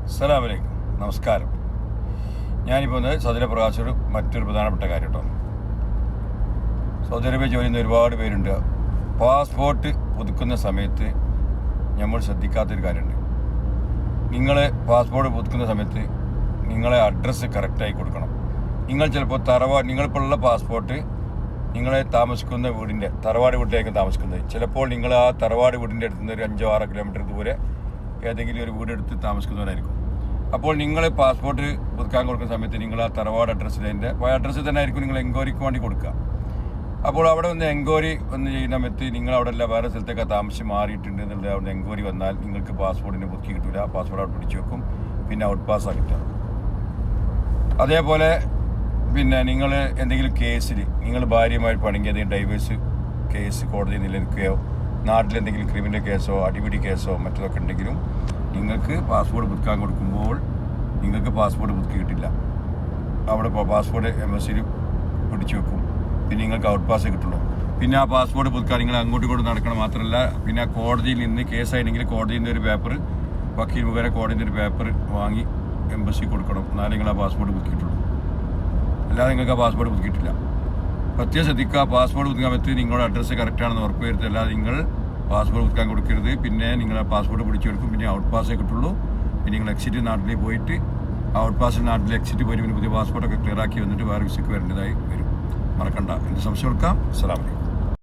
അസ്സലാമു അലൈക്കും. നമസ്കാരം. ഞാനിപ്പോൾ സൗദി പ്രവാസികൾ മറ്റൊരു പ്രധാനപ്പെട്ട കാര്യം കേട്ടോ. സൗദി അറേബ്യ ജോലി ചെയ്യുന്ന ഒരുപാട് പേരുണ്ട്. പാസ്പോർട്ട് പുതുക്കുന്ന സമയത്ത് നമ്മൾ ശ്രദ്ധിക്കാത്തൊരു കാര്യമുണ്ട്. നിങ്ങൾ പാസ്പോർട്ട് പുതുക്കുന്ന സമയത്ത് നിങ്ങളെ അഡ്രസ്സ് കറക്റ്റായി കൊടുക്കണം. നിങ്ങൾ ചിലപ്പോൾ നിങ്ങളിപ്പോൾ ഉള്ള പാസ്പോർട്ട് നിങ്ങളെ താമസിക്കുന്ന വീടിൻ്റെ തറവാട് വീട്ടിലേക്ക് താമസിക്കുന്നത്. ചിലപ്പോൾ നിങ്ങൾ ആ തറവാട് വീടിൻ്റെ അടുത്ത് നിന്ന് ഒരു 5-6 കിലോമീറ്റർ ദൂരെ ഏതെങ്കിലും ഒരു വീടെടുത്ത് താമസിക്കുന്നവരായിരിക്കും. അപ്പോൾ നിങ്ങൾ പാസ്പോർട്ട് പുതുക്കാൻ കൊടുക്കുന്ന സമയത്ത് നിങ്ങൾ ആ തറവാട് അഡ്രസ്സിൻ്റെ അഡ്രസ്സിൽ തന്നെ ആയിരിക്കും നിങ്ങൾ എൻക്വയറിക്ക് വേണ്ടി കൊടുക്കുക. അപ്പോൾ അവിടെ ഒന്ന് എൻക്വയറി ചെയ്യുന്ന സമയത്ത് നിങ്ങൾ അവിടെ അല്ല വേറെ സ്ഥലത്തേക്ക് താമസിച്ച് മാറിയിട്ടുണ്ട് എന്നുള്ളത് അവിടെ എൻക്വയറി വന്നാൽ നിങ്ങൾക്ക് പാസ്പോർട്ടിന് പുതുക്കി കിട്ടില്ല. പാസ്പോർട്ട് അവിടെ പിടിച്ചു വെക്കും, പിന്നെ ഔട്ട് പാസ്സാണ് കിട്ടുക. അതേപോലെ പിന്നെ നിങ്ങൾ എന്തെങ്കിലും കേസിൽ നിങ്ങൾ ഭാര്യയുമായി പണിങ്ങിയത് ഡൈവേഴ്സ് കേസ് കോടതിയിൽ നിലനിൽക്കുകയോ നാട്ടിലെന്തെങ്കിലും ക്രിമിനൽ കേസോ അടിപിടി കേസോ മറ്റതൊക്കെ ഉണ്ടെങ്കിലും നിങ്ങൾക്ക് പാസ്പോർട്ട് പുതുക്കാൻ കൊടുക്കുമ്പോൾ നിങ്ങൾക്ക് പാസ്പോർട്ട് പുതുക്കി കിട്ടില്ല. അവിടെ പാസ്പോർട്ട് എംബസിയിൽ പിടിച്ചു വെക്കും, പിന്നെ നിങ്ങൾക്ക് ഔട്ട് പാസ് കിട്ടുള്ളൂ. പിന്നെ ആ പാസ്പോർട്ട് പുതുക്കാൻ നിങ്ങൾ അങ്ങോട്ടും ഇങ്ങോട്ടും നടക്കണം. മാത്രമല്ല പിന്നെ കോടതിയിൽ നിന്ന് കേസായിരുന്നെങ്കിൽ കോടതിയിൽ നിന്ന് ഒരു പേപ്പർ വക്കീൽ മുഖേന കോടതിയിൽ നിന്ന് ഒരു പേപ്പർ വാങ്ങി എംബസി കൊടുക്കണം. എന്നാലും നിങ്ങൾ ആ പാസ്പോർട്ട് പുതുക്കിയിട്ടുള്ളൂ. അല്ലാതെ നിങ്ങൾക്ക് ആ പാസ്പോർട്ട് പുതുക്കിയിട്ടില്ല. പ്രത്യേകം ശ്രദ്ധിക്കുക. പാസ്പോർട്ട് പുതുക്കാൻ പറ്റി നിങ്ങളുടെ അഡ്രസ്സ് കറക്റ്റാണെന്ന് ഉറപ്പ് വരുത്തുക. അല്ലാതെ നിങ്ങൾ പാസ്പോർട്ട് പുതുക്കാൻ കൊടുക്കരുത്. പിന്നെ നിങ്ങൾ ആ പാസ്പോർട്ട് പിടിച്ചു കൊടുക്കും, പിന്നെ ഔട്ട് പാസ്സേ കിട്ടുള്ളൂ. പിന്നെ നിങ്ങൾ എക്സിറ്റ് നാട്ടിലേക്ക് പോയിട്ട് ഔട്ട് പാസ് നാട്ടിൽ എക്സിറ്റ് പോയിട്ട് പിന്നെ പുതിയ പാസ്പോർട്ടൊക്കെ ക്ലിയർ ആക്കി വന്നിട്ട് വേറെ വിസയ്ക്ക് വരേണ്ടതായി വരും. മറക്കണ്ട. എന്ത് സംശയം കൊടുക്കാം. അസ്സലാമു അലൈക്കും.